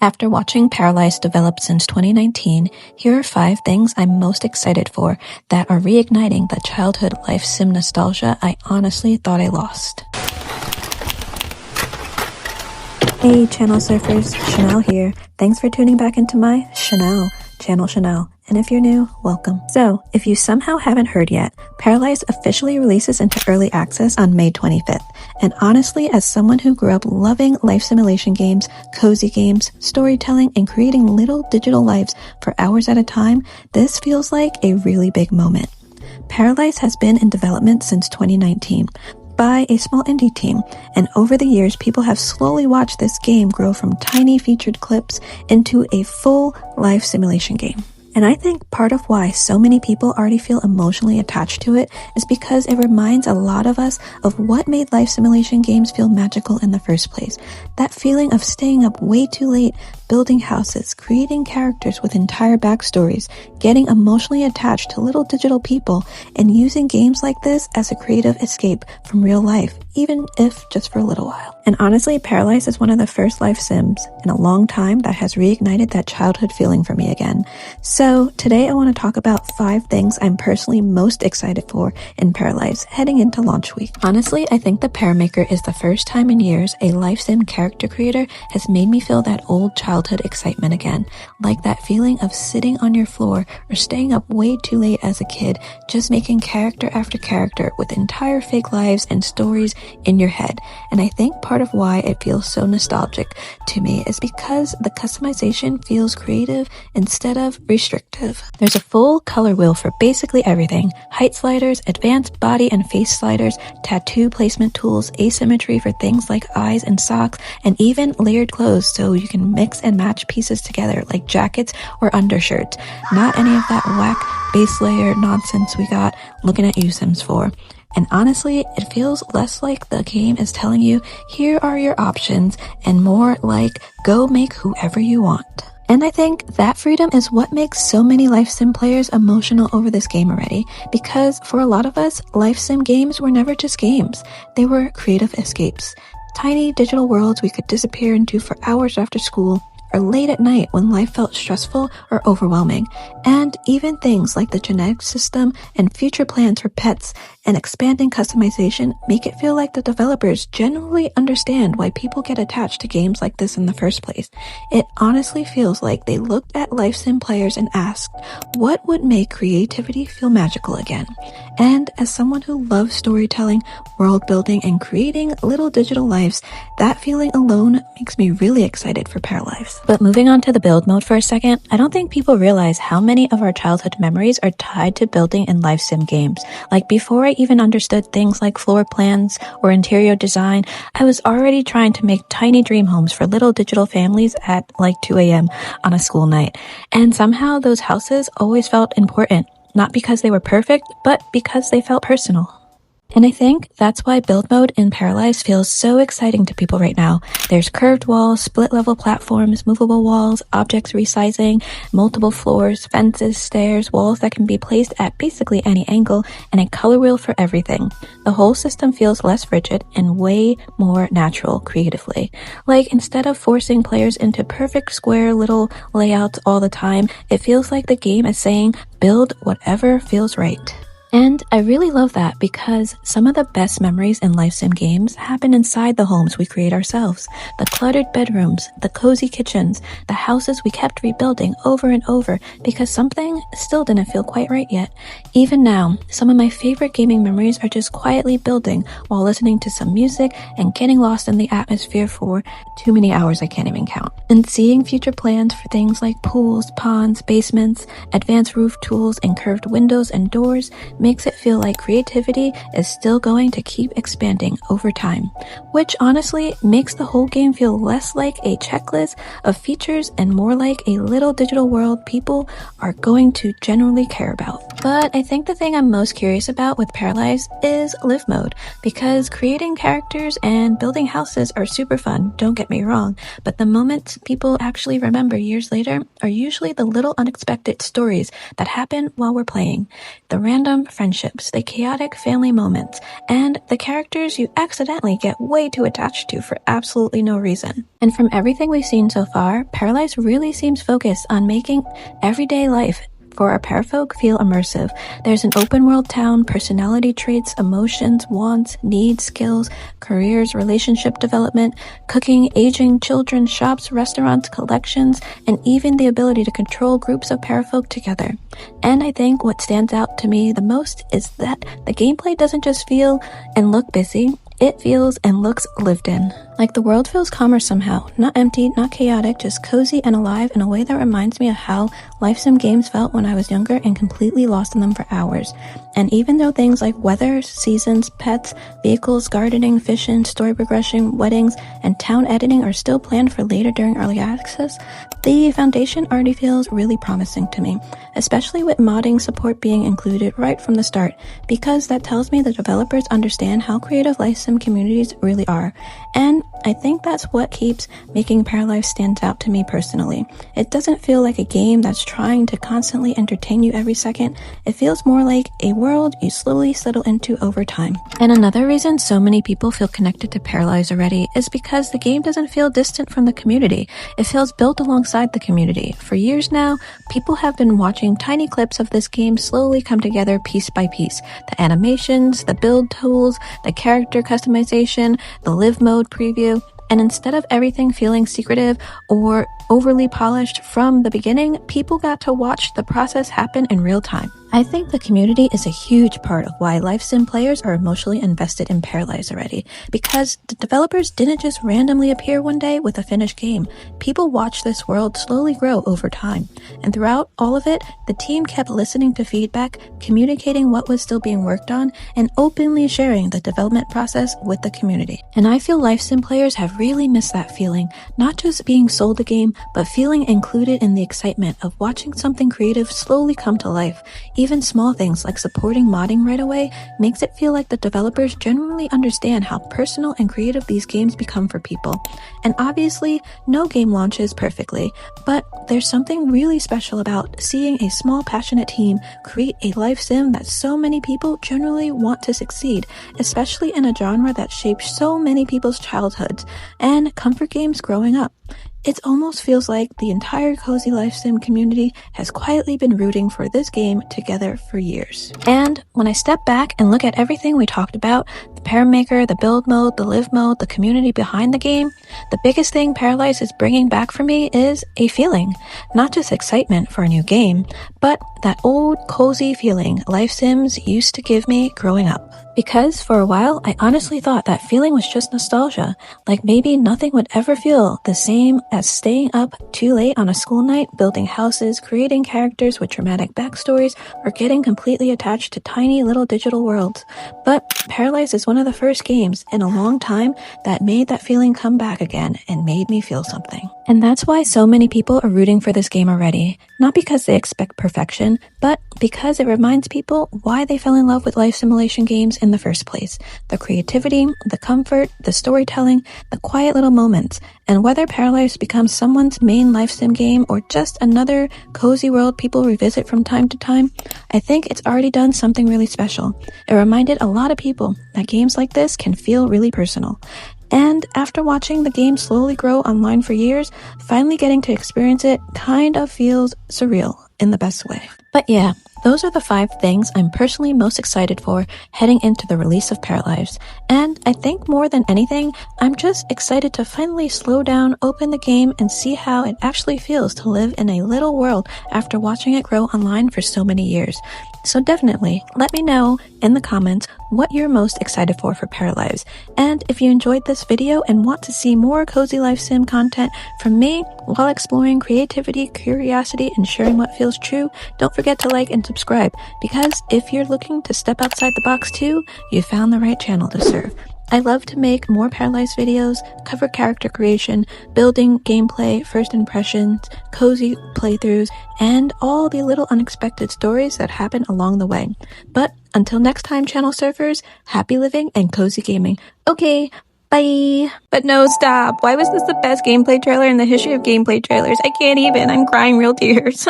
After watching Paralives develop since 2019, here are 5 things I'm most excited for that are reigniting the childhood life sim nostalgia I honestly thought I lost. Hey channel surfers, Chanel here. Thanks for tuning back into my channel Chanel. And if you're new, welcome. So, if you somehow haven't heard yet, Paralives officially releases into early access on May 25th. And honestly, as someone who grew up loving life simulation games, cozy games, storytelling, and creating little digital lives for hours at a time, this feels like a really big moment. Paralives has been in development since 2019 by a small indie team, and over the years, people have slowly watched this game grow from tiny featured clips into a full life simulation game. And I think part of why so many people already feel emotionally attached to it is because it reminds a lot of us of what made life simulation games feel magical in the first place. That feeling of staying up way too late, building houses, creating characters with entire backstories, getting emotionally attached to little digital people, and using games like this as a creative escape from real life, even if just for a little while. And honestly, Paralives is one of the first life sims in a long time that has reignited that childhood feeling for me again. So today I want to talk about 5 things I'm personally most excited for in Paralives heading into launch week. Honestly, I think the Paramaker is the first time in years a life sim character creator has made me feel that old childhood excitement again, like that feeling of sitting on your floor or staying up way too late as a kid, just making character after character with entire fake lives and stories in your head. And I think part of why it feels so nostalgic to me is because the customization feels creative instead of restrictive. There's a full color wheel for basically everything: height sliders, advanced body and face sliders, tattoo placement tools, asymmetry for things like eyes and socks, and even layered clothes so you can mix and match pieces together like jackets or undershirts. Not any of that whack base layer nonsense we got looking at you Sims 4. And honestly, it feels less like the game is telling you, here are your options, and more like, go make whoever you want. And I think that freedom is what makes so many life sim players emotional over this game already, because for a lot of us, life sim games were never just games. They were creative escapes. Tiny digital worlds we could disappear into for hours after school, or late at night when life felt stressful or overwhelming. And even things like the genetic system and future plans for pets and expanding customization make it feel like the developers genuinely understand why people get attached to games like this in the first place. It honestly feels like they looked at life sim players and asked, what would make creativity feel magical again? And as someone who loves storytelling, world building, and creating little digital lives, that feeling alone makes me really excited for Paralives. But moving on to the build mode for a second, I don't think people realize how many of our childhood memories are tied to building in life sim games. Like before I even understood things like floor plans or interior design, I was already trying to make tiny dream homes for little digital families at like 2 a.m. on a school night. And somehow those houses always felt important, not because they were perfect, but because they felt personal. And I think that's why build mode in Paralives feels so exciting to people right now. There's curved walls, split level platforms, movable walls, objects resizing, multiple floors, fences, stairs, walls that can be placed at basically any angle, and a color wheel for everything. The whole system feels less rigid and way more natural creatively. Like instead of forcing players into perfect square little layouts all the time, it feels like the game is saying, build whatever feels right. And I really love that because some of the best memories in life sim games happen inside the homes we create ourselves. The cluttered bedrooms, the cozy kitchens, the houses we kept rebuilding over and over because something still didn't feel quite right yet. Even now, some of my favorite gaming memories are just quietly building while listening to some music and getting lost in the atmosphere for too many hours I can't even count. And seeing future plans for things like pools, ponds, basements, advanced roof tools, and curved windows and doors makes it feel like creativity is still going to keep expanding over time, which honestly makes the whole game feel less like a checklist of features and more like a little digital world people are going to genuinely care about. But I think the thing I'm most curious about with Paralives is live mode, because creating characters and building houses are super fun, don't get me wrong, but the moments people actually remember years later are usually the little unexpected stories that happen while we're playing, the random friendships, the chaotic family moments, and the characters you accidentally get way too attached to for absolutely no reason. And from everything we've seen so far, Paralives really seems focused on making everyday life for our parafolk feel immersive. There's an open world town, personality traits, emotions, wants, needs, skills, careers, relationship development, cooking, aging, children, shops, restaurants, collections, and even the ability to control groups of parafolk together. And I think what stands out to me the most is that the gameplay doesn't just feel and look busy, it feels and looks lived in. Like the world feels calmer somehow, not empty, not chaotic, just cozy and alive in a way that reminds me of how life sim games felt when I was younger and completely lost in them for hours. And even though things like weather, seasons, pets, vehicles, gardening, fishing, story progression, weddings, and town editing are still planned for later during early access, the foundation already feels really promising to me, especially with modding support being included right from the start, because that tells me the developers understand how creative life sim communities really are. And I think that's what keeps making Paralives stand out to me personally. It doesn't feel like a game that's trying to constantly entertain you every second. It feels more like a world you slowly settle into over time. And another reason so many people feel connected to Paralives already is because the game doesn't feel distant from the community. It feels built alongside the community. For years now, people have been watching tiny clips of this game slowly come together piece by piece. The animations, the build tools, the character customization, the live mode preview, and instead of everything feeling secretive or overly polished from the beginning, people got to watch the process happen in real time. I think the community is a huge part of why life sim players are emotionally invested in Paralives already, because the developers didn't just randomly appear one day with a finished game. People watched this world slowly grow over time, and throughout all of it, the team kept listening to feedback, communicating what was still being worked on, and openly sharing the development process with the community. And I feel life sim players have really missed that feeling, not just being sold a game, but feeling included in the excitement of watching something creative slowly come to life. Even small things like supporting modding right away makes it feel like the developers genuinely understand how personal and creative these games become for people. And obviously, no game launches perfectly, but there's something really special about seeing a small passionate team create a life sim that so many people generally want to succeed, especially in a genre that shaped so many people's childhoods and comfort games growing up. It almost feels like the entire cozy life sim community has quietly been rooting for this game together for years. And when I step back and look at everything we talked about, the Paramaker, the build mode, the live mode, the community behind the game, the biggest thing Paralives is bringing back for me is a feeling. Not just excitement for a new game, but that old cozy feeling life sims used to give me growing up. Because for a while, I honestly thought that feeling was just nostalgia, like maybe nothing would ever feel the same as staying up too late on a school night, building houses, creating characters with dramatic backstories, or getting completely attached to tiny little digital worlds. But Paralives is one of the first games in a long time that made that feeling come back again and made me feel something. And that's why so many people are rooting for this game already. Not because they expect perfection, but because it reminds people why they fell in love with life simulation games in the first place. The creativity, the comfort, the storytelling, the quiet little moments, and whether Paralives becomes someone's main life sim game or just another cozy world people revisit from time to time, I think it's already done something really special. It reminded a lot of people that games like this can feel really personal. And after watching the game slowly grow online for years, finally getting to experience it kind of feels surreal in the best way. But yeah, those are the 5 things I'm personally most excited for heading into the release of Paralives. And I think more than anything, I'm just excited to finally slow down, open the game, and see how it actually feels to live in a little world after watching it grow online for so many years. So definitely, let me know in the comments what you're most excited for Paralives. And if you enjoyed this video and want to see more cozy life sim content from me while exploring creativity, curiosity, and sharing what feels true, don't forget to like and subscribe, because if you're looking to step outside the box too, you found the right channel to serve. I love to make more Paralives videos, cover character creation, building, gameplay, first impressions, cozy playthroughs, and all the little unexpected stories that happen along the way. But until next time, channel surfers, happy living and cozy gaming. Okay, Bye. But no, stop. Why was this the best gameplay trailer in the history of gameplay trailers? I can't even. I'm crying real tears.